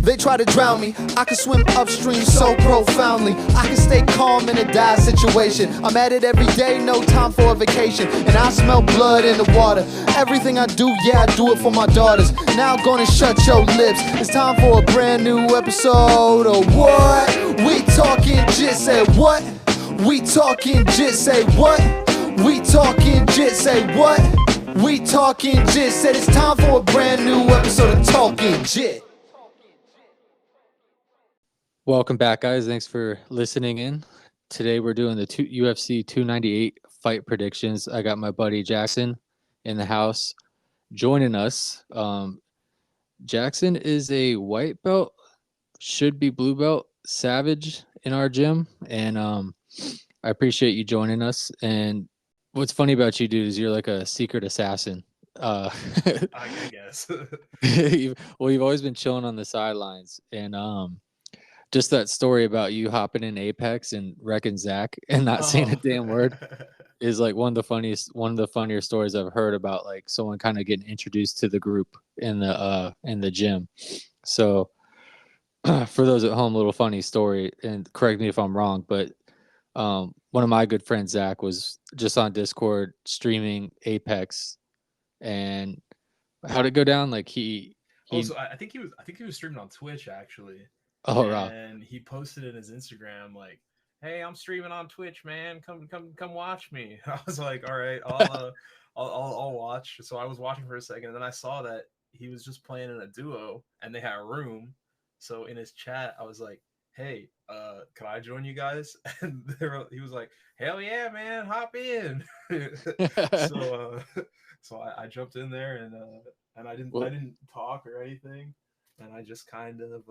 They try to drown me. I can swim upstream so profoundly. I can stay calm in a dire situation. I'm at it every day, no time for a vacation. And I smell blood in the water. Everything I do, yeah, I do it for my daughters. Now I'm gonna shut your lips. It's time for a brand new episode of what? We talking jit, say what? We talking jit, say what? We talking jit, say what? We talking jit, said it's time for a brand new episode of Talking Jit. Welcome back, guys. Thanks for listening in. Today we're doing the UFC 298 fight predictions. I got my buddy Jaxsen in the house joining us. Jaxsen is a white belt, should be blue belt, savage in our gym, and I appreciate you joining us. And what's funny about you, dude, is you're like a secret assassin. I guess. You've always been chilling on the sidelines, and just that story about you hopping in Apex and wrecking Zach and not saying a damn word is like one of the funnier stories I've heard about like someone kind of getting introduced to the group in the gym. So for those at home, a little funny story, and correct me if I'm wrong, but one of my good friends, Zach, was just on Discord streaming Apex, and how'd it go down? Like I think he was streaming on Twitch actually. Oh, right. And he posted in his Instagram like, "Hey, I'm streaming on Twitch, man. Come watch me." I was like, "All right, I'll watch." So I was watching for a second, and then I saw that he was just playing in a duo, and they had a room. So in his chat, I was like, "Hey, can I join you guys?" And he was like, "Hell yeah, man, hop in." So I jumped in there, and I didn't talk or anything, and I just kind of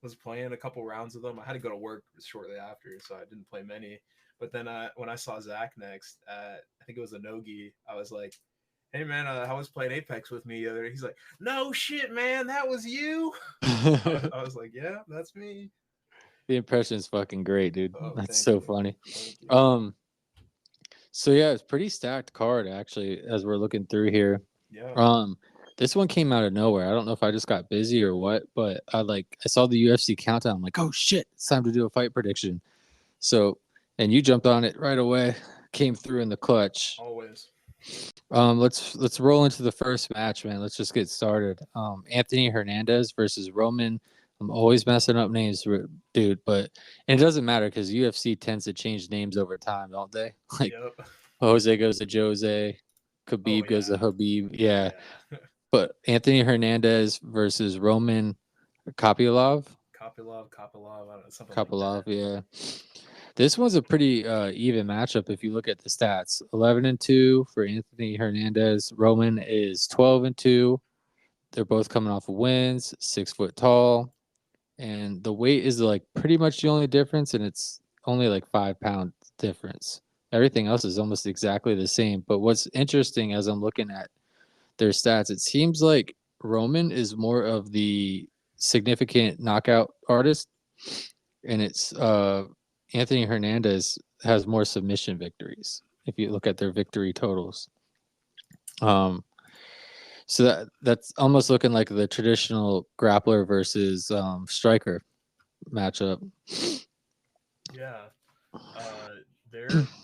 was playing a couple rounds with them. I had to go to work shortly after, so I didn't play many. But then when I saw Zach next at, I think it was a Nogi, I was like, "Hey man, I was playing Apex with me the other day." He's like, "No shit, man, that was you." I was like, "Yeah, that's me." The impression is fucking great, dude. Oh, That's so you. funny. Thank you. So yeah, it's pretty stacked card actually as we're looking through here. Yeah. This one came out of nowhere. I don't know if I just got busy or what, but I saw the UFC countdown. I'm like, oh shit, it's time to do a fight prediction. So, and you jumped on it right away, came through in the clutch. Always. Let's roll into the first match, man. Let's just get started. Anthony Hernandez versus Roman. I'm always messing up names, dude, but it doesn't matter because UFC tends to change names over time, don't they? Like Yep. Jose goes to Jose, Khabib goes to Khabib. Yeah. But Anthony Hernandez versus Roman Kopylov. Kopylov, I don't know, something Kopylov, like that. yeah. This one's a pretty even matchup if you look at the stats. 11-2 for Anthony Hernandez. Roman is 12-2. They're both coming off of wins, 6 foot tall. And the weight is like pretty much the only difference, and it's only like 5 pound difference. Everything else is almost exactly the same. But what's interesting as I'm looking at their stats, it seems like Roman is more of the significant knockout artist, and it's Anthony Hernandez has more submission victories if you look at their victory totals. So that's almost looking like the traditional grappler versus striker matchup. Yeah.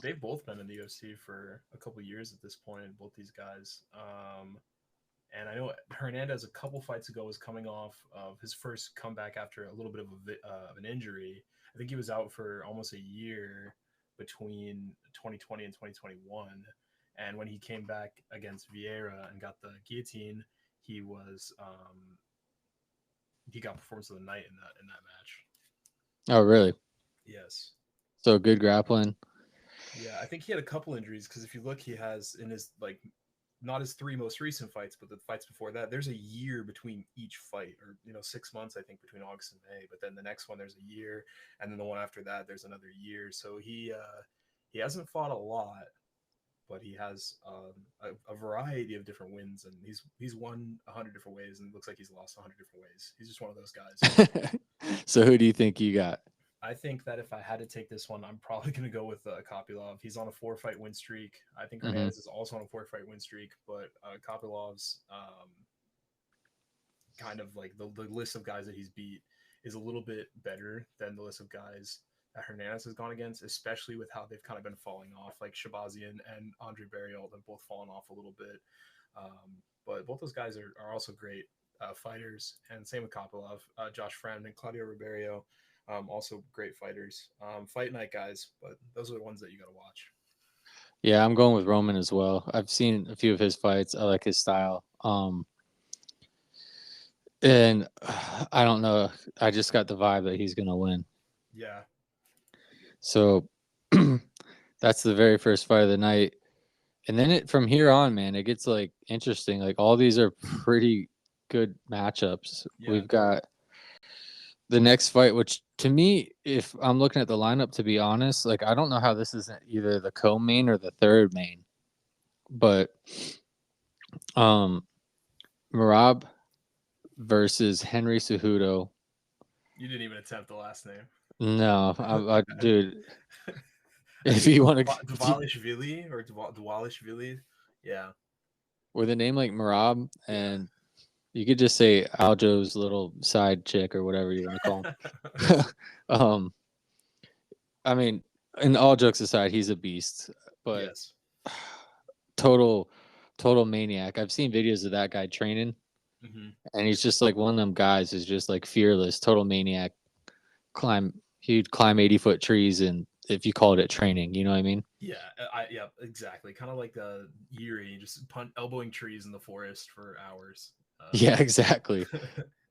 They've both been in the UFC for a couple years at this point, both these guys. And I know Hernandez a couple fights ago was coming off of his first comeback after a little bit of an injury. I think he was out for almost a year between 2020 and 2021. And when he came back against Vieira and got the guillotine, he got performance of the night in that match. Oh, really? Yes. So good grappling. Yeah, I think he had a couple injuries because if you look, he has in his not his 3 most recent fights, but the fights before that, there's a year between each fight, or 6 months I think between August and May. But then the next one there's a year, and then the one after that there's another year. So he hasn't fought a lot, but he has a variety of different wins, and he's won 100 different ways, and it looks like he's lost 100 different ways. He's just one of those guys. So who do you think you got? I think that if I had to take this one, I'm probably going to go with Kopylov. He's on a 4-fight win streak. I think Hernandez is also on a 4-fight win streak, but Kopylov's kind of like the list of guys that he's beat is a little bit better than the list of guys that Hernandez has gone against, especially with how they've kind of been falling off. Like Shabazian and Andre Barriault have both fallen off a little bit. But both those guys are also great fighters, and same with Kopylov, Josh Friend, and Claudio Ribeiro, also great fighters. Fight night guys, but those are the ones that you got to watch. Yeah, I'm going with Roman as well. I've seen a few of his fights. I like his style. And I don't know. I just got the vibe that he's gonna win. Yeah. So that's the very first fight of the night. And then from here on, man, it gets like interesting. Like all these are pretty good matchups. Yeah. We've got the next fight, which to me, if I'm looking at the lineup, to be honest, like I don't know how this isn't either the co-main or the third main. But Merab versus Henry Cejudo. You didn't even attempt the last name. No, dude. If you want to, Dvalishvili or Dvalishvili, yeah. with a name like Merab, and you could just say Aljo's little side chick or whatever you want to call him. I mean, and all jokes aside, he's a beast, but yes. total maniac. I've seen videos of that guy training, and he's just like one of them guys who's just like fearless, total maniac. He'd climb 80-foot trees, and if you called it training, you know what I mean? Yeah, yeah, exactly. Kind of like Yuri, just elbowing trees in the forest for hours. Yeah, exactly.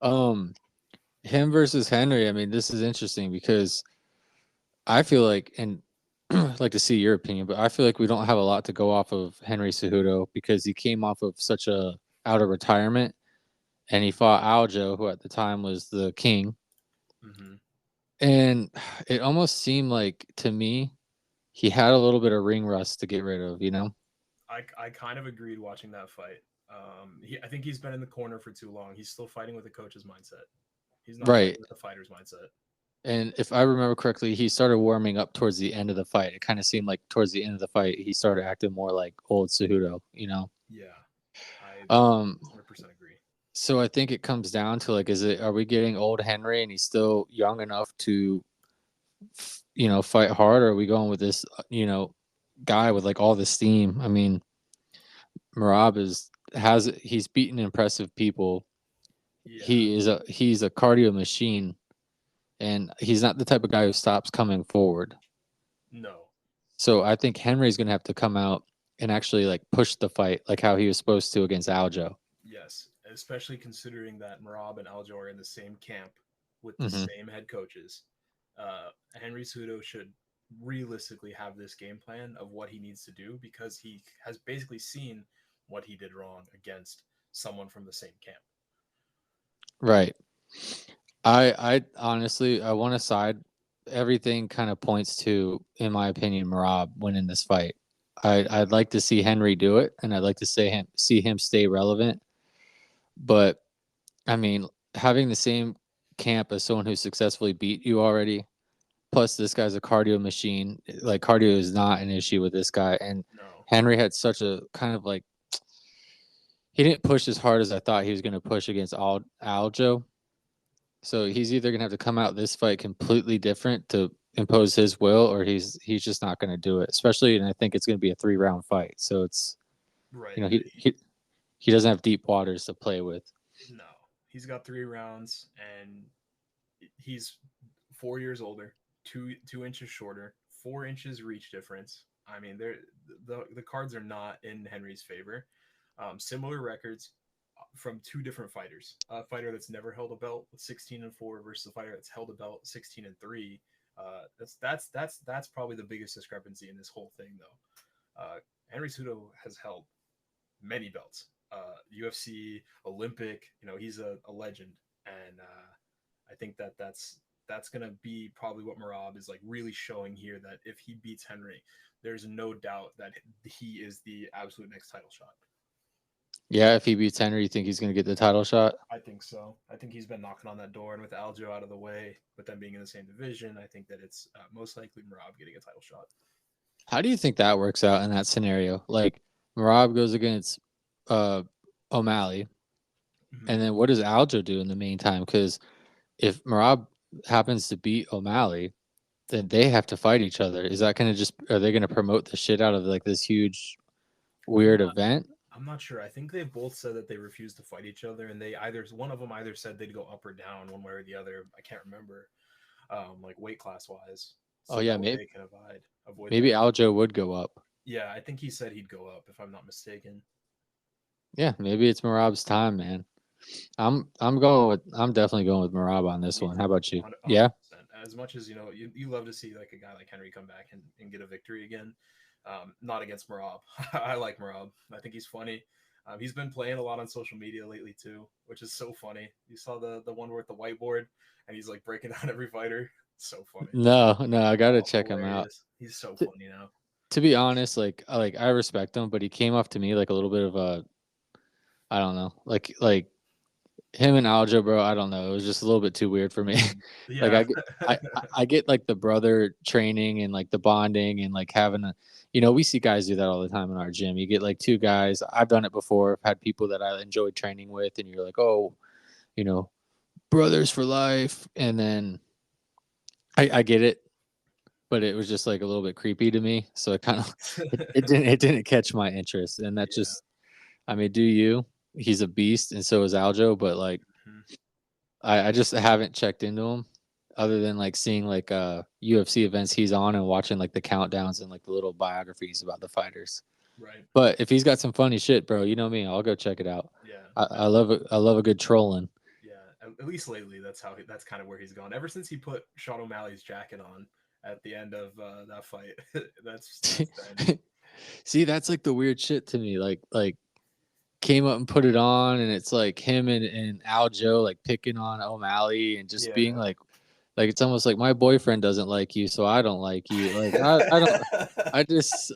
Him versus Henry. I mean, this is interesting because I feel like, and I'd like to see your opinion, but I feel like we don't have a lot to go off of Henry Cejudo because he came off of such a out of retirement, and he fought Aljo, who at the time was the king. And it almost seemed like to me he had a little bit of ring rust to get rid of, you know? I kind of agreed watching that fight. I think he's been in the corner for too long. He's still fighting with the coach's mindset. He's not fighting with the fighter's mindset. And if I remember correctly, he started warming up towards the end of the fight. It kind of seemed like towards the end of the fight, he started acting more like old Cejudo, you know? Yeah. I 100% agree. So I think it comes down to like, are we getting old Henry and he's still young enough to, fight hard? Or are we going with this, guy with like all the steam? I mean, Merab he's beaten impressive people. Yeah. He's a cardio machine, and he's not the type of guy who stops coming forward. No. So I think Henry's going to have to come out and actually like push the fight like how he was supposed to against Aljo. Yes, especially considering that Merab and Aljo are in the same camp with the same head coaches. Henry Cejudo should realistically have this game plan of what he needs to do because he has basically seen what he did wrong against someone from the same camp. Right. I honestly, I want to side. Everything kind of points to, in my opinion, Merab winning this fight. I'd like to see Henry do it, and I'd like to see him stay relevant. But I mean, having the same camp as someone who successfully beat you already, plus this guy's a cardio machine. Like cardio is not an issue with this guy, and Henry had such a kind of like he didn't push as hard as I thought he was going to push against Aljo. So he's either going to have to come out this fight completely different to impose his will, or he's just not going to do it. Especially, and I think it's going to be a 3-round fight. So it's right. He doesn't have deep waters to play with. No, he's got 3 rounds, and he's 4 years older, 2 inches shorter, 4 inches reach difference. I mean, the cards are not in Henry's favor. Similar records from 2 different fighters. A fighter that's never held a belt with 16-4 versus a fighter that's held a belt 16-3. That's probably the biggest discrepancy in this whole thing, though. Henry Cejudo has held many belts. UFC, Olympic, he's a legend, and I think that's going to be probably what Merab is like really showing here, that if he beats Henry, there's no doubt that he is the absolute next title shot. Yeah, if he beats Henry, you think he's going to get the title shot? I think so. I think he's been knocking on that door, and with Aljo out of the way, with them being in the same division, I think that it's most likely Merab getting a title shot. How do you think that works out in that scenario? Like Merab goes against O'Malley, And Mhm. then what does Aljo do in the meantime? Because if Marab happens to beat O'Malley, then they have to fight each other. Is that going to just, are they going to promote the shit out of like this huge I'm weird not. event? I'm not sure. I think they both said that they refused to fight each other, and they either one of them either said they'd go up or down one way or the other. I can't remember, like weight class wise, Oh so yeah, that way they can avoid maybe that. Aljo would go up. Yeah, I think he said he'd go up if I'm not mistaken. Yeah, maybe it's Marab's time, man. I'm definitely going with Marab on this Me one. How too, about you? 100%. Yeah. As much as you love to see like a guy like Henry come back and get a victory again. Not against Marab. I like Marab. I think he's funny. He's been playing a lot on social media lately too, which is so funny. You saw the one with the whiteboard, and he's like breaking down every fighter. So funny. No, I gotta Oh, check him out. hilarious. He's so T- funny now. to be honest, like I respect him, but he came off to me like a little bit of a, I don't know, like him and Aljo, bro. I don't know. It was just a little bit too weird for me. Like Yeah. I get like the brother training and like the bonding and like having a, we see guys do that all the time in our gym. You get like two guys. I've done it before. I've had people that I enjoyed training with, and you're like, oh, you know, brothers for life. And then I get it, but it was just like a little bit creepy to me. So it kind of it didn't catch my interest. And that Yeah. just, I mean, do you? He's a beast, and so is Aljo. But like, Mhm. I just haven't checked into him, other than like seeing like UFC events he's on and watching like the countdowns and like the little biographies about the fighters. Right. But if he's got some funny shit, bro, you know me, I'll go check it out. Yeah. I love a good trolling. Yeah, at least lately, that's kind of where he's gone. Ever since he put Sean O'Malley's jacket on at the end of that fight, that's been. See, that's like the weird shit to me. Like came up and put it on, and it's like him and Aljo like picking on O'Malley and just being Yeah. like it's almost like my boyfriend doesn't like you, so I don't like you. Like I don't, I just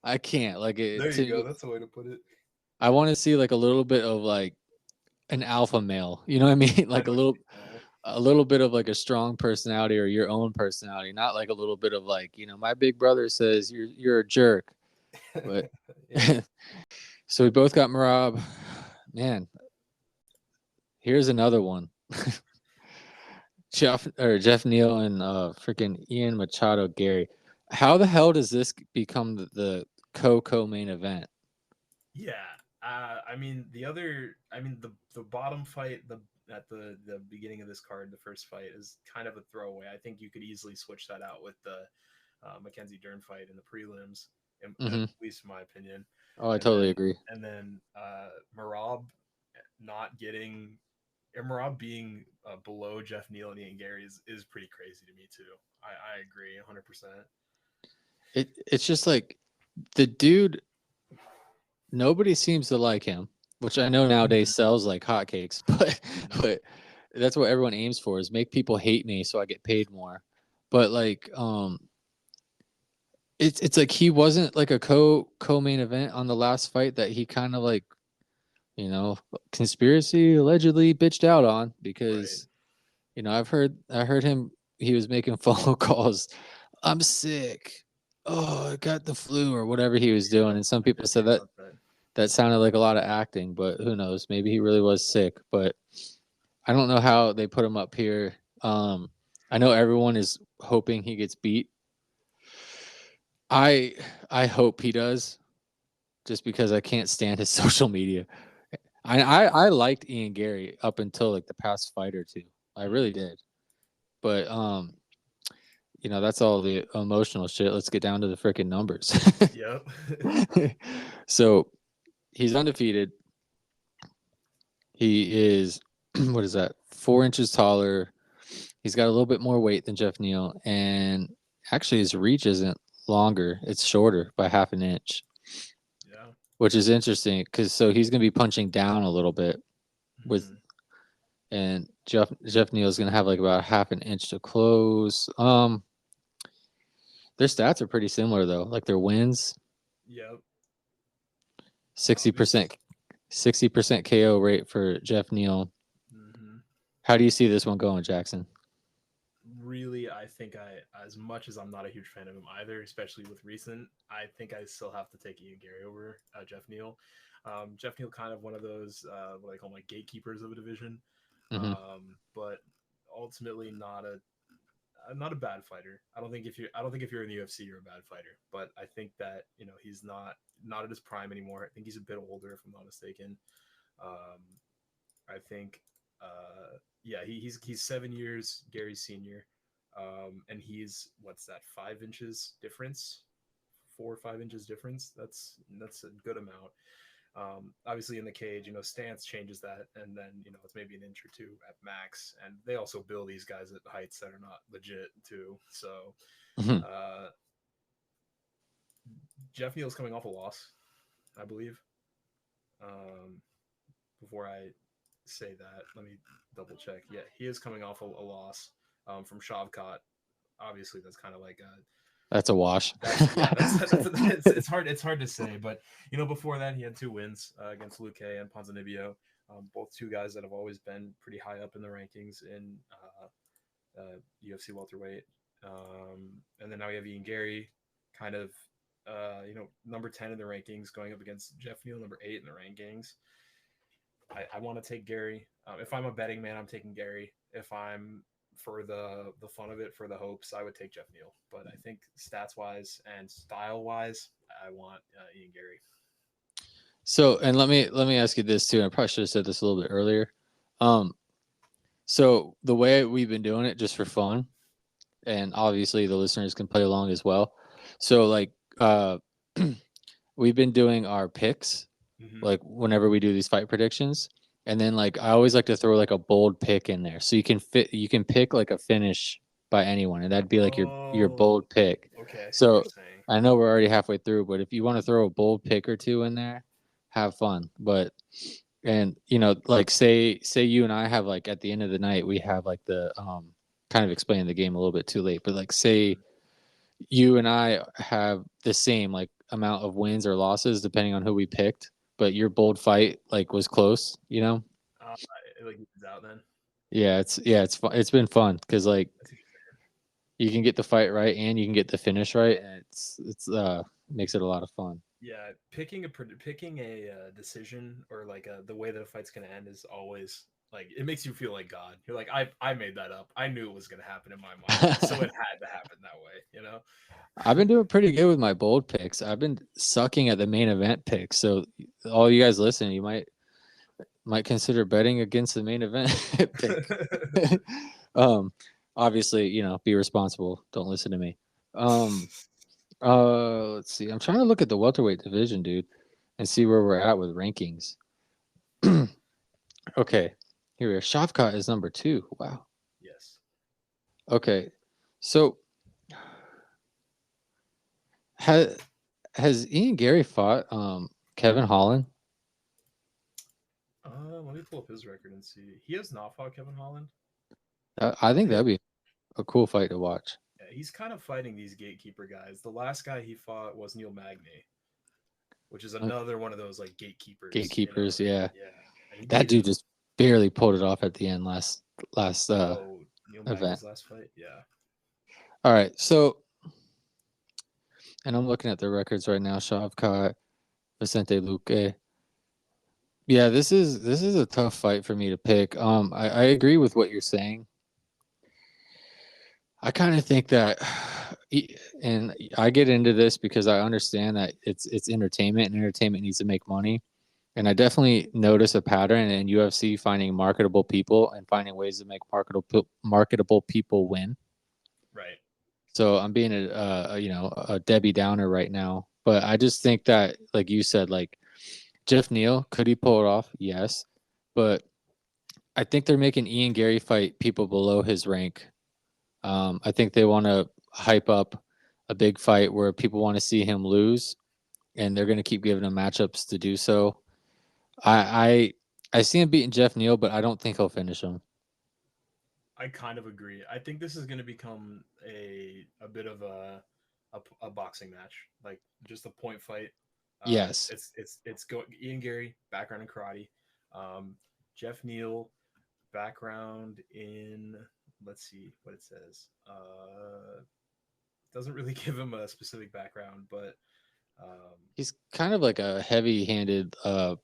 I can't like it There you to go. me. That's the way to put it. I want to see like a little bit of like an alpha male. You know what I mean? I Like know what you mean. Yeah. a little bit of like a strong personality or your own personality, not like a little bit of like, my big brother says you're a jerk. But Yeah. so we both got Marab. Man, here's another one. Jeff Neal and freaking Ian Machado Gary. How the hell does this become the co-main event? Yeah. I mean, the bottom fight, at the beginning of this card, the first fight is kind of a throwaway. I think you could easily switch that out with the Mackenzie Dern fight in the prelims, at Hmm. least in my opinion. Oh, I And totally then agree. Marab not getting Marab being below Jeff Neal and Ian Gary is pretty crazy to me too. I agree 100%. It's just like the dude. Nobody seems to like him, which I know nowadays sells like hotcakes. But Nope. but that's what everyone aims for, is make people hate me so I get paid more. But like it's like he wasn't like a co-main event on the last fight that he kind of like, you know, conspiracy allegedly bitched out on, Right. because I heard him, he was making phone calls. I'm sick. Oh, I got the flu or whatever he was doing. Yeah, And some I people did said hear that about that. that sounded like a lot of acting, but who knows? Maybe he really was sick. But I don't know how they put him up here. I know everyone is hoping he gets beat. I I hope he does, just because I can't stand his social media. I liked Ian Gary up until like the past fight or two. I really Mhm. did. But that's all the emotional shit. Let's get down to the freaking numbers. Yep. So he's undefeated. He is what is that? 4 inches taller. He's got a little bit more weight than Jeff Neal, and actually his reach isn't longer; it's shorter by half an inch, Yeah. which is interesting because so he's going to be punching down a little bit with, Mhm. and Jeff Neal is going to have like about half an inch to close. Their stats are pretty similar though. Like their wins, Yep. sixty This. percent, 60% KO rate for Jeff Neal. Mhm. How do you see this one going, Jackson? Really, I think as much as I'm not a huge fan of him either, especially with recent, I think I still have to take Ian Gary over Jeff Neal. Jeff Neal kind of one of those what I call like gatekeepers of a division, Hmm. but ultimately not a bad fighter. I don't think if you're in the UFC you're a bad fighter, but I think that he's not at his prime anymore. I think he's a bit older if I'm not mistaken. Um, I think yeah he's 7 years Gary's senior, and he's what's that 5 inches difference, 4 or 5 inches difference. That's a good amount. Obviously in the cage, stance changes that, and then it's maybe an inch or two at max. And they also build these guys at heights that are not legit too. So Hmm. uh, Jeff Neal's coming off a loss, I believe. Um, before I say that, let me double check. Yeah, he is coming off a loss from Shavkat. Obviously, that's kind of like That's a wash. that's yeah, it's hard to say, but before that he had 2 wins against Luque and Ponzinibbio, both two guys that have always been pretty high up in the rankings in UFC welterweight, and then now we have Ian Gary, kind of number 10 in the rankings going up against Jeff Neal, number 8 in the rankings. I want to take Gary. If I'm a betting man, I'm taking Gary. If I'm for the fun of it, for the hopes, I would take Jeff Neal. But I think stats wise and style wise, I want Ian Gary. So, and let me ask you this too. I probably should have said this a little bit earlier. Um, so the way we've been doing it, just for fun, and obviously the listeners can play along as well. So, like, we've been doing our picks, Mm-hmm. like whenever we do these fight predictions, and then like I always like to throw like a bold pick in there, so you can pick like a finish by anyone, and that'd be like your Oh, bold pick. okay, I see what you're So saying. I know we're already halfway through, but if you want to throw a bold pick or two in there, have fun. But and like say you and I have like at the end of the night we have like the kind of explaining the game a little bit too late, but like say you and I have the same like amount of wins or losses depending on who we picked, but your bold fight like was close, you know? Uh, it like evens out then. Yeah, it's fun. It's been fun because like That's what you're you can get the fight right and you can get the finish right, and it's makes it a lot of fun. Yeah, picking a decision or like the way that a fight's gonna end is always like it makes you feel like God. You're like I made that up. I knew it was gonna happen in my mind, so it had to happen that way. I've been doing pretty good with my bold picks. I've been sucking at the main event picks. So all you guys listening, you might consider betting against the main event pick. um, obviously, be responsible. Don't listen to me. Um, let's see. I'm trying to look at the welterweight division, dude, and see where we're at with rankings. Okay, here we are. Shavkat is number 2. Wow. Yes. Okay, so has has Ian Gary fought Kevin Holland? Let me pull up his record and see. He has not fought Kevin Holland. I think His, that'd be a cool fight to watch. yeah, he's kind of fighting these gatekeeper guys. The last guy he fought was Neil Magny, which is Okay. another one of those like gatekeepers. Gatekeepers, yeah. Yeah, and he That beat dude him. just barely pulled it off at the end last Oh, Neil event. Magny's last fight. Yeah. All right, so and I'm looking at the records right now. Shavkat, Vicente Luque. Yeah, this is a tough fight for me to pick. I agree with what you're saying. I kind of think that, and I get into this because I understand that it's entertainment, and entertainment needs to make money. And I definitely notice a pattern in UFC finding marketable people and finding ways to make marketable people win. Right. So I'm being a Debbie Downer right now, but I just think that, like you said, like Jeff Neal, could he pull it off? Yes, but I think they're making Ian Gary fight people below his rank. I think they want to hype up a big fight where people want to see him lose, and they're going to keep giving him matchups to do so. I see him beating Jeff Neal, but I don't think he'll finish him. I kind of agree. I think this is going to become a bit of a boxing match, like just a point fight. Yes. It's going Ian Gary background in karate, um, Jeff Neal background in let's see what it says. Doesn't really give him a specific background, but He's kind of like a heavy-handed. I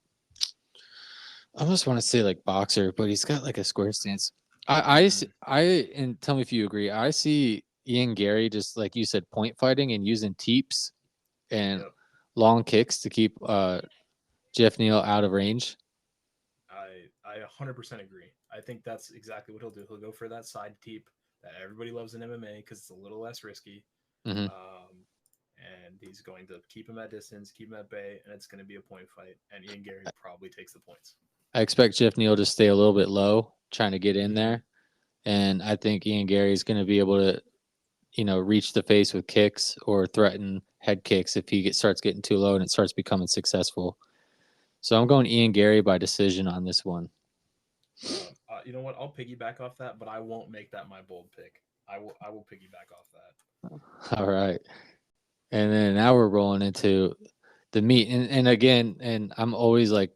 almost want to say like boxer, but he's got like a square stance. And tell me if you agree. I see Ian Gary just like you said, point fighting and using teeps and Yep. long kicks to keep Jeff Neal out of range. I 100% agree. I think that's exactly what he'll do. He'll go for that side teep that everybody loves in MMA because it's a little less risky. Mm-hmm. And he's going to keep him at distance, keep him at bay, and it's going to be a point fight. And Ian Gary probably takes the points. I expect Jeff Neal to stay a little bit low, trying to get in there, and I think Ian Gary is going to be able to, reach the face with kicks or threaten head kicks if he starts getting too low and it starts becoming successful. So I'm going Ian Gary by decision on this one. You know what? I'll piggyback off that, but I won't make that my bold pick. I will piggyback off that. All right. And then now we're rolling into the meat. And again, and I'm always like,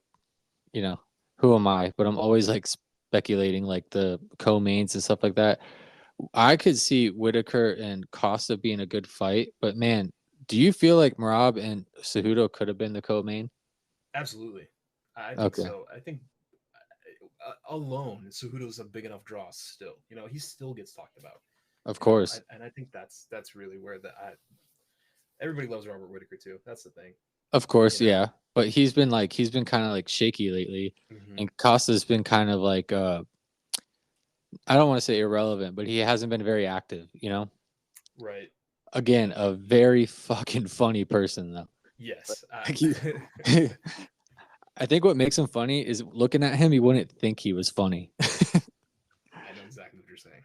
who am I? But I'm always like speculating like the co-mains and stuff like that. I could see Whitaker and Costa being a good fight, but man, do you feel like Merab and Cejudo could have been the co-main? Absolutely. I think so. I think alone, Cejudo's a big enough draw still. He still gets talked about. Of course. And I think that's really where everybody loves Robert Whitaker too. That's the thing. Of course, yeah. But he's been kind of like shaky lately. And Costa's been kind of like I don't want to say irrelevant, but he hasn't been very active, Right. Again, a very fucking funny person though. Yes. I think what makes him funny is looking at him, you wouldn't think he was funny. I know exactly what you're saying.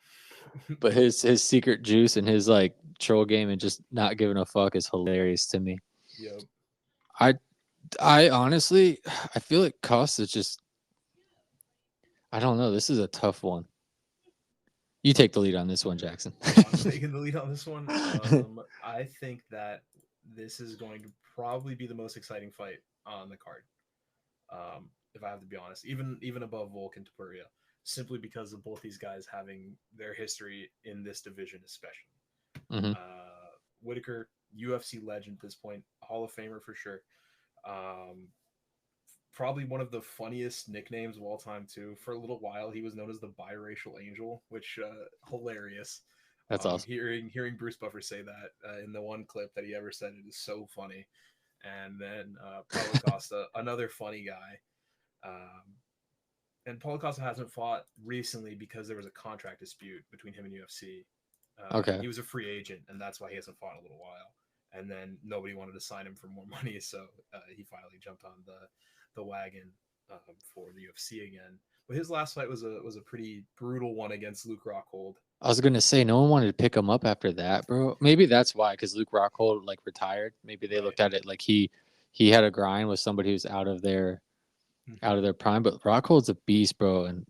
But his secret juice and his like troll game and just not giving a fuck is hilarious to me. Yep. I honestly, I feel like Costa's just, I don't know. This is a tough one. You take the lead on this one, Jaxsen. I'm taking the lead on this one. I think that this is going to probably be the most exciting fight on the card. If I have to be honest, even above Volk and Topuria, simply because of both these guys having their history in this division, especially. Mm-hmm. Whitaker, UFC legend at this point, Hall of Famer for sure. Probably one of the funniest nicknames of all time too. For a little while, he was known as the biracial angel, which hilarious. That's awesome. Hearing Bruce Buffer say that in the one clip that he ever said, it is so funny. And then Paulo Costa, another funny guy. And Paulo Costa hasn't fought recently because there was a contract dispute between him and UFC. Okay. He was a free agent, and that's why he hasn't fought in a little while. And then nobody wanted to sign him for more money, so he finally jumped on the wagon for the UFC again. But his last fight was a pretty brutal one against Luke Rockhold. I was gonna say no one wanted to pick him up after that, bro. Maybe that's why, because Luke Rockhold like retired. Maybe they looked at it like he had a grind with somebody who's out of their prime. But Rockhold's a beast, bro, and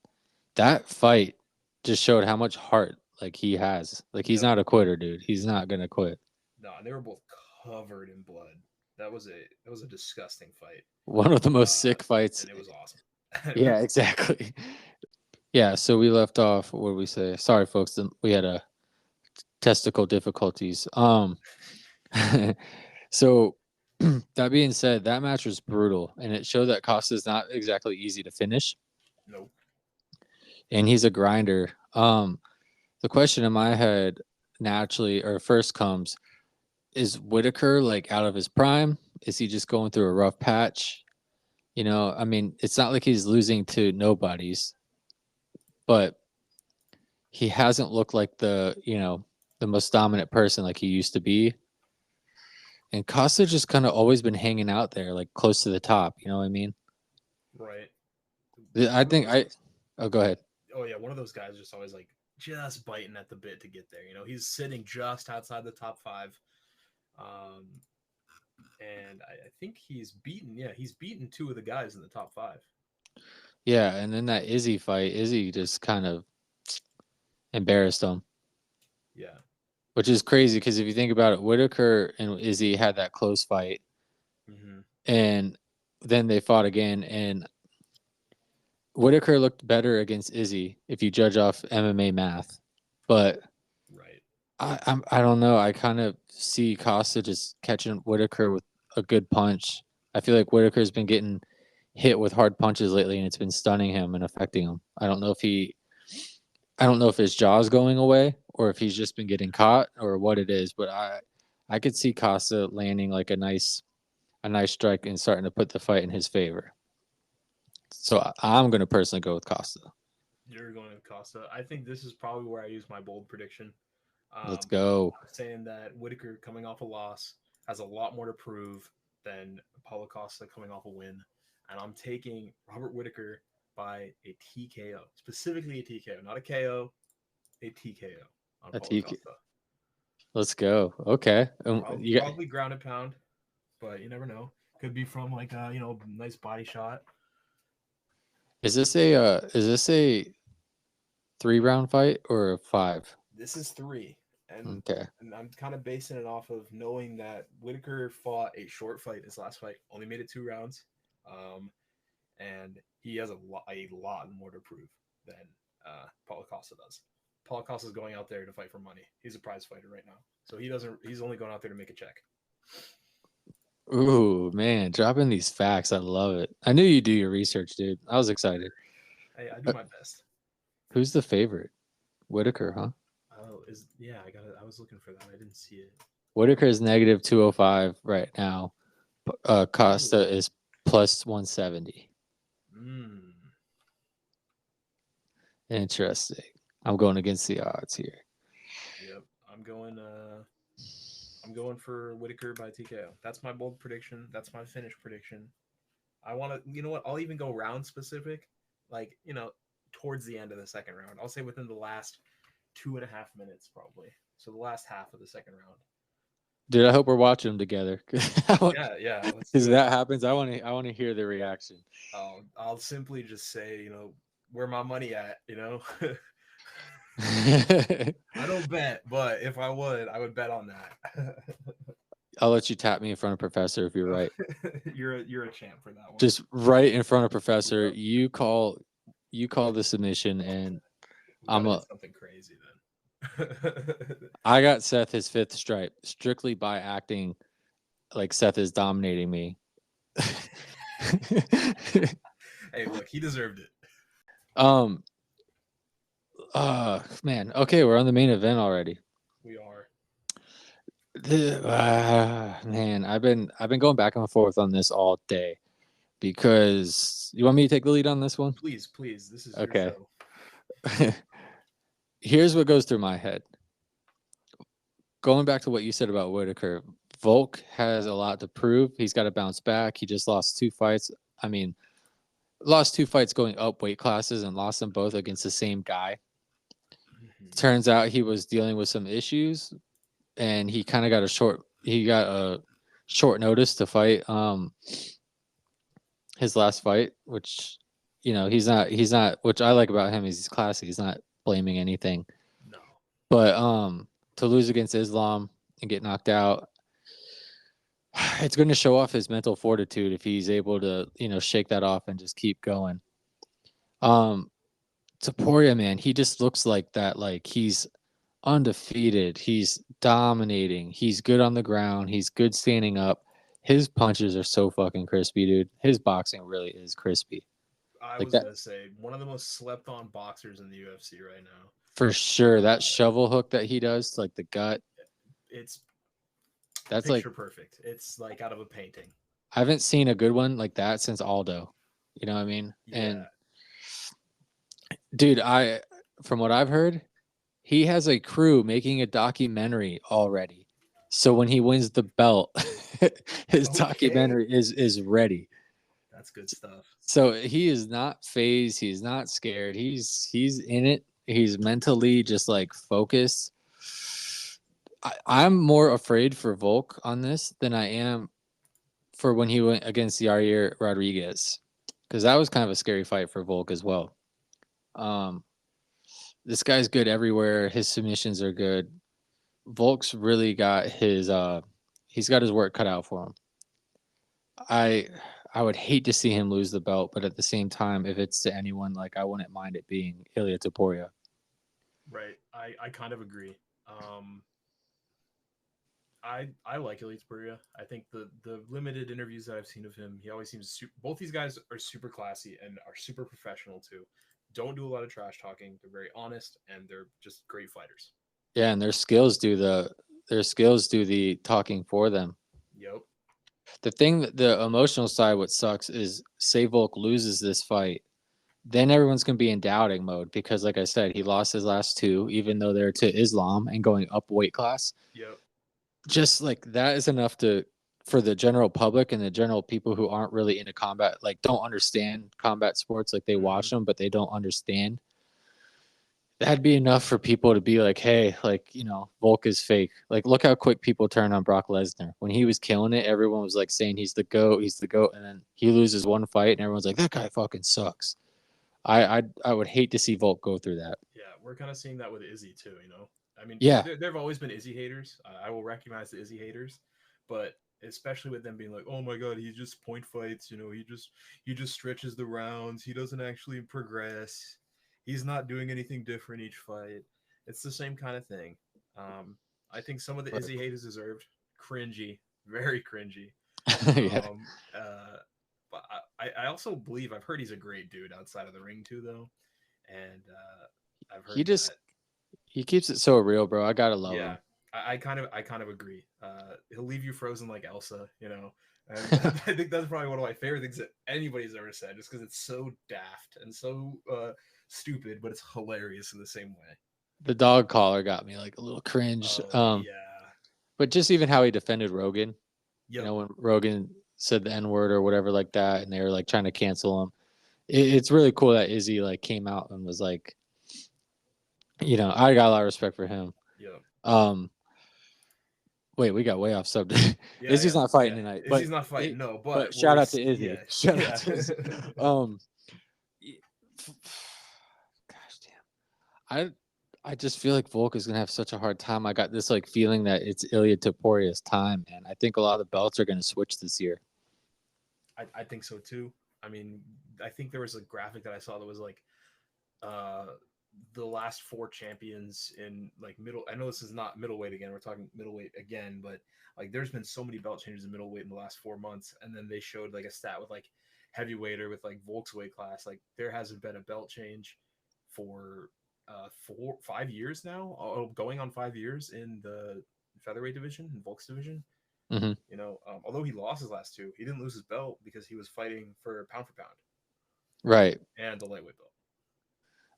that fight just showed how much heart like he has. Like he's not a quitter, dude. He's not gonna quit. No, and they were both covered in blood. That was a disgusting fight. One of the most sick fights. And it was awesome. Yeah, exactly. Yeah, so we left off. What did we say? Sorry, folks. We had a testicle difficulties. So that being said, that match was brutal, and it showed that Costa's not exactly easy to finish. Nope. And he's a grinder. The question in my head naturally or first comes, is Whitaker like out of his prime? Is he just going through a rough patch? I mean, it's not like he's losing to nobodies, but he hasn't looked like the most dominant person like he used to be. And Costa just kind of always been hanging out there, like close to the top. You know what I mean? Right. I think Oh, go ahead. Oh yeah, one of those guys just always like just biting at the bit to get there. He's sitting just outside the top 5. And I think he's beaten 2 of the guys in the top 5. Yeah, and then that Izzy fight, Izzy just kind of embarrassed him. Yeah. Which is crazy because if you think about it, Whitaker and Izzy had that close fight. Mm-hmm. And then they fought again, and Whitaker looked better against Izzy if you judge off MMA math. But right. I don't know. I kind of see Costa just catching Whitaker with a good punch. I feel like Whitaker's been getting hit with hard punches lately, and it's been stunning him and affecting him. I don't know if his jaw's going away or if he's just been getting caught or what it is, but I could see Costa landing like a nice strike and starting to put the fight in his favor. So I'm going to personally go with Costa. You're going with Costa. I think this is probably where I use my bold prediction. Let's go. I'm saying that Whitaker coming off a loss has a lot more to prove than Paulo Costa coming off a win. And I'm taking Robert Whitaker by a TKO, specifically a TKO, not a KO, a TKO on Paulo Costa. Let's go. Okay. Probably ground and pound, but you never know. Could be from like a nice body shot. Is this a 3-round fight or a 5? This is 3. And, okay. And I'm kind of basing it off of knowing that Whitaker fought a short fight his last fight, only made it 2 rounds. And he has a lot more to prove than Paulo Costa does. Paulo Costa is going out there to fight for money. He's a prize fighter right now. So he's only going out there to make a check. Ooh, man, dropping these facts. I love it. I knew you do your research, dude. I was excited. I do my best. Who's the favorite? Whitaker, huh? Oh, I was looking for that. I didn't see it. Whitaker is negative 205 right now. Costa is plus 170. Interesting. I'm going against the odds here. Yep, I'm going for Whitaker by TKO. That's my bold prediction. That's my finish prediction. I want to, you know what? I'll even go round specific, like, towards the end of the second round. I'll say within the last 2.5 minutes, probably. So the last half of the second round. Dude, I hope we're watching them together. Yeah. Because that happens, I want to hear the reaction. I'll simply just say, where my money at, I don't bet, but if I would bet on that. I'll let you tap me in front of Professor if you're right. You're a champ for that one. Just right in front of Professor. Yep. You call the submission, and I'm something crazy then. I got Seth his 5th stripe strictly by acting like Seth is dominating me. Hey, look, he deserved it. Man. Okay, we're on the main event already. We are. Man, I've been going back and forth on this all day because you want me to take the lead on this one? Please. This is okay. Your show. Here's what goes through my head. Going back to what you said about Whitaker, Volk has a lot to prove. He's got to bounce back. He just lost 2 fights. I mean, lost 2 fights going up weight classes and lost them both against the same guy. Mm-hmm. Turns out he was dealing with some issues, and he kind of got a short notice to fight his last fight, which he's not, which I like about him is he's classy. He's not blaming anything. No. But to lose against Islam and get knocked out, it's going to show off his mental fortitude if he's able to, shake that off and just keep going. Topuria, man, he just looks like that. Like he's undefeated. He's dominating. He's good on the ground. He's good standing up. His punches are so fucking crispy, dude. His boxing really is crispy. I was going to say, one of the most slept on boxers in the UFC right now. For sure. That shovel hook that he does to like the gut. That's picture perfect. It's like out of a painting. I haven't seen a good one like that since Aldo. You know what I mean? Yeah. And dude, from what I've heard, he has a crew making a documentary already. So when he wins the belt, his documentary is ready. That's good stuff. So he is not phased. He's not scared. He's in it. He's mentally just like focused. I'm more afraid for Volk on this than I am for when he went against Yair Rodriguez, because that was kind of a scary fight for Volk as well. This guy's good everywhere. His submissions are good. Volk's really got he's got his work cut out for him. I would hate to see him lose the belt, but at the same time, if it's to anyone, like I wouldn't mind it being Ilia Topuria. Right. I kind of agree. I like Elite Perea. I think the limited interviews that I've seen of him, he always seems both these guys are super classy and are super professional too. Don't do a lot of trash talking. They're very honest and they're just great fighters. Yeah, and their skills do the talking for them. Yep. The emotional side, what sucks is say Volk loses this fight, then everyone's gonna be in doubting mode because, like I said, he lost his last two, even though they're to Islam and going up weight class. Yep. Just like that is enough to for the general public and the general people who aren't really into combat, like don't understand combat sports, like they watch them but they don't understand. That'd be enough for people to be like, hey, like, Volk is fake. Like, look how quick people turn on Brock Lesnar. When he was killing it, everyone was like saying he's the GOAT, he's the GOAT. And then he loses one fight and everyone's like, that guy fucking sucks. I would hate to see Volk go through that. Yeah, we're kind of seeing that with Izzy too. I mean, Yeah. there have always been Izzy haters. I will recognize the Izzy haters, but especially with them being like, oh my god, he just point fights. He just stretches the rounds. He doesn't actually progress. He's not doing anything different each fight. It's the same kind of thing. I think some of the Izzy haters deserved cringy, very cringy. Yeah. But I also believe I've heard he's a great dude outside of the ring too, though, and I've heard he keeps it so real, bro. I gotta love him. I kind of agree. He'll leave you frozen like Elsa, And I think that's probably one of my favorite things that anybody's ever said, just because it's so daft and so stupid, but it's hilarious in the same way. The dog collar got me like a little cringe. Yeah. But just even how he defended Rogan. Yep. When Rogan said the N-word or whatever like that, and they were like trying to cancel him. It's really cool that Izzy like came out and was like, I got a lot of respect for him. Yeah. Wait, we got way off subject. Yeah, Izzy's not fighting tonight. Izzy's not fighting, no. But shout out to Izzy. Yeah. Shout out to Izzy. Gosh damn. I just feel like Volk is gonna have such a hard time. I got this like feeling that it's Ilia Toporia's time, and I think a lot of the belts are gonna switch this year. I think so too. I mean, I think there was a graphic that I saw that was like the last four champions in like middle. I know this is not middleweight again. We're talking middleweight again, but like there's been so many belt changes in middleweight in the last 4 months, and then they showed like a stat with like heavyweight or with like Volk's weight class. Like there hasn't been a belt change for 5 years now, going on 5 years in the featherweight division, in Volk's division. Mm-hmm. Although he lost his last two, he didn't lose his belt because he was fighting for pound, right, and the lightweight belt,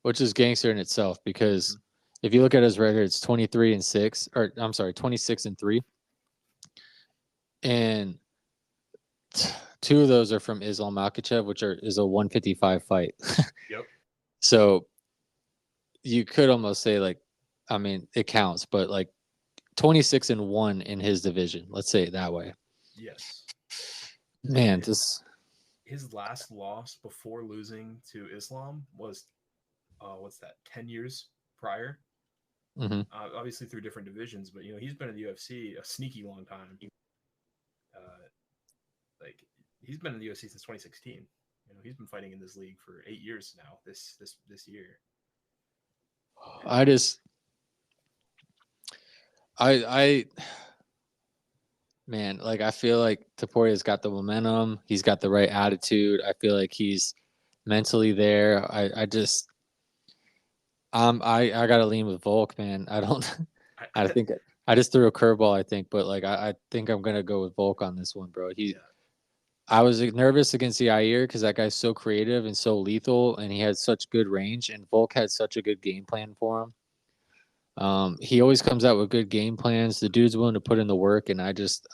which is gangster in itself. Because if you look at his record, it's 23-6, or I'm sorry, 26-3, and 2 of those are from Islam Makhachev, which is a 155 fight. Yep. So you could almost say like, I mean, it counts, but like 26-1 in his division. Let's say it that way. Yes. Man, his last loss before losing to Islam was, 10 years prior? Mm-hmm. Obviously through different divisions, but he's been in the UFC a sneaky long time. Like he's been in the UFC since 2016. He's been fighting in this league for 8 years now. This year. Man, like I feel like Toporia's got the momentum. He's got the right attitude. I feel like he's mentally there. I gotta lean with Volk, man. I think I just threw a curveball, I think, but like I think I'm gonna go with Volk on this one, bro. I was nervous against Yair because that guy's so creative and so lethal, and he had such good range, and Volk had such a good game plan for him. He always comes out with good game plans. The dude's willing to put in the work, and I just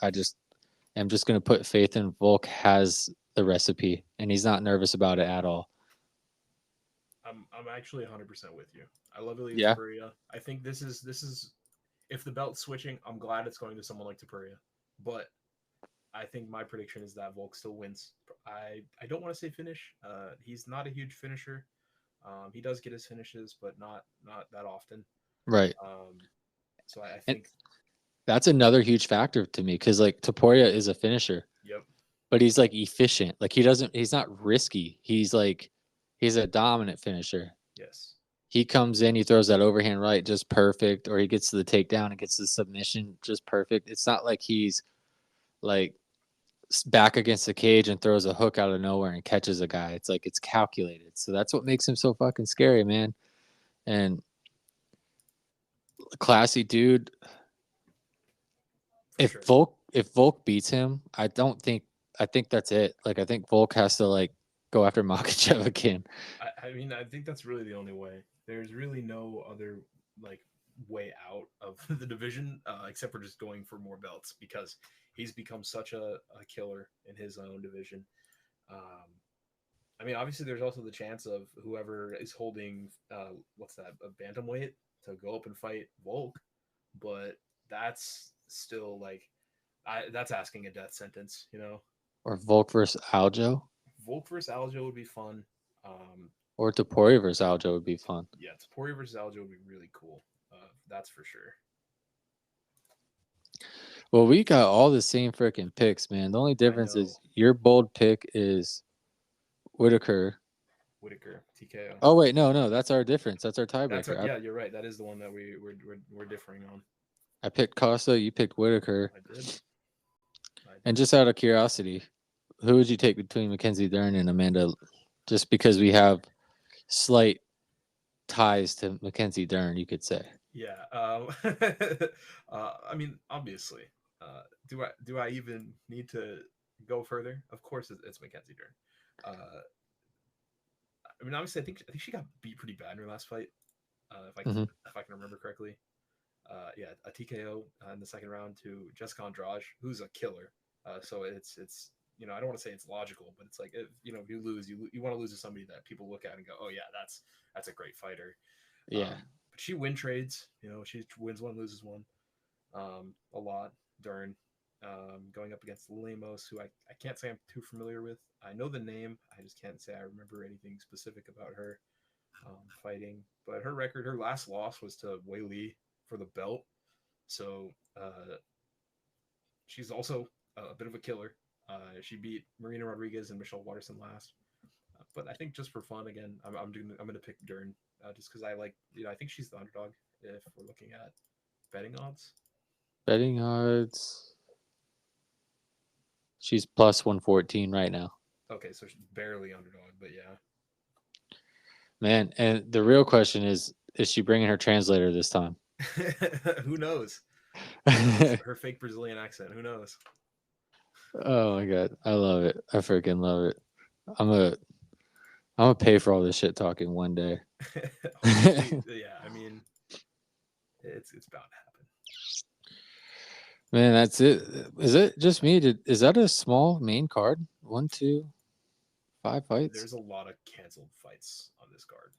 am just gonna put faith in Volk has the recipe, and he's not nervous about it at all. I'm actually 100% with you. I love Ilia Topuria. I think this is if the belt's switching, I'm glad it's going to someone like Topuria, but I think my prediction is that Volk still wins. I don't want to say finish. He's not a huge finisher. He does get his finishes, but not that often. Right. So I think that's another huge factor to me because like Topuria is a finisher. Yep. But he's like efficient. Like he's not risky. He's a dominant finisher. Yes. he comes in, he throws that overhand right just perfect, or he gets to the takedown and gets the submission just perfect. It's not like he's like back against the cage and throws a hook out of nowhere and catches a guy. It's like it's calculated. So that's what makes him so fucking scary, man. And classy dude. For If sure. Volk beats him, I think that's it. Like I think Volk has to like go after Makhachev again. I mean, I think that's really the only way. There's really no other like way out of the division except for just going for more belts because he's become such a killer in his own division. Um, I mean, obviously, there's also the chance of whoever is holding what's that, a bantamweight to go up and fight Volk, but that's still like that's asking a death sentence, you know. Or Volk versus Aljo. Volk versus Aljo would be fun. Um, Or Topuria versus Aljo would be fun. yeah, Taporia versus Aljo would be really cool. That's for sure. Well, we got all the same freaking picks, man. The only difference know. is your bold pick is Whitaker. Whitaker, TKO. Oh wait, no, that's our difference. That's our That's our, tiebreaker. yeah, you're right. That is the one that we're differing on. I picked Costa. You picked Whitaker. I did. And just out of curiosity, who would you take between Mackenzie Dern and Amanda? Just because we have slight ties to Mackenzie Dern, you could say. Yeah. I mean, obviously, do I even need to go further? Of course, it's Mackenzie Dern. I mean, obviously, I think she got beat pretty bad in her last fight. If I can remember correctly. Yeah, a TKO in the second round to Jessica Andrade, who's a killer. So it's I don't want to say it's logical, but it's like if you lose, you want to lose to somebody that people look at and go, oh yeah, that's a great fighter. Yeah. But she win trades. She wins one, loses one, a lot. Dern, going up against Lemos, who I can't say I'm too familiar with. I know the name, I just can't say I remember anything specific about her fighting. But her last loss was to Wei Li for the belt. So she's also a bit of a killer. She beat Marina Rodriguez and Michelle Watterson last. But I think just for fun, again, I'm going to pick Dern just because I like, I think she's the underdog if we're looking at betting odds. Betting odds. She's plus 114 right now. Okay, so she's barely underdog, but yeah. Man, and the real question is she bringing her translator this time? Who knows? Her fake Brazilian accent. Who knows? Oh my god, I love it. I freaking love it. I'm gonna pay for all this shit talking one day. Yeah, I mean, it's bound to happen. Man, that's it. Is it just me? Is that a small main card? 1, 2, 5 fights? There's a lot of canceled fights on this card.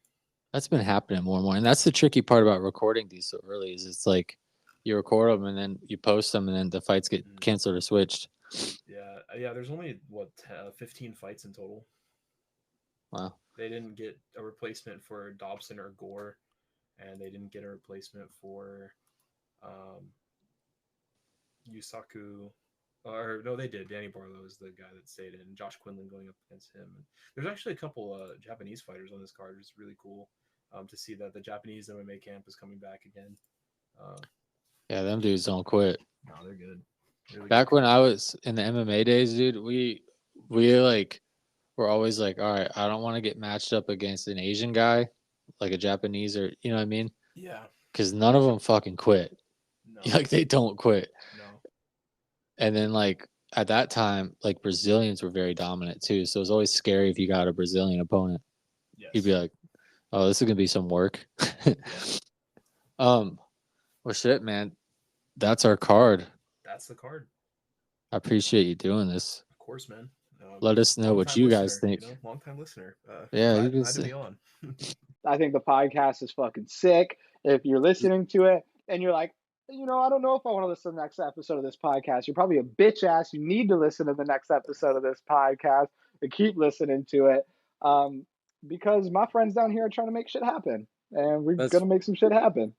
That's been happening more and more. And that's the tricky part about recording these so early is it's like you record them and then you post them and then the fights get canceled or switched. Yeah. There's only 15 fights in total. Wow. They didn't get a replacement for Dobson or Gore, and they didn't get a replacement for Yusaku. Or no, they did. Danny Barlow is the guy that stayed in. Josh Quinlan going up against him. And there's actually a couple Japanese fighters on this card. It's really cool to see that the Japanese MMA camp is coming back again. Yeah, them dudes don't quit. No, they're good. Really Back good. when I was in the MMA days, dude, we like were always like, all right, I don't want to get matched up against an Asian guy, like a Japanese or you know what I mean? Yeah. Because none of them fucking quit. No. Like they don't quit. No. And then like at that time, like Brazilians were very dominant too. So it was always scary if you got a Brazilian opponent. Yes. You'd be like, oh, this is gonna be some work. Well shit, man. That's our card. That's the card. I appreciate you doing this. Of course, man. Let us know what you guys think. Long-time listener. Yeah, glad to be on. I think the podcast is fucking sick. If you're listening to it and you're like, I don't know if I want to listen to the next episode of this podcast, you're probably a bitch ass. You need to listen to the next episode of this podcast and keep listening to it. Because my friends down here are trying to make shit happen. And we're going to make some shit happen.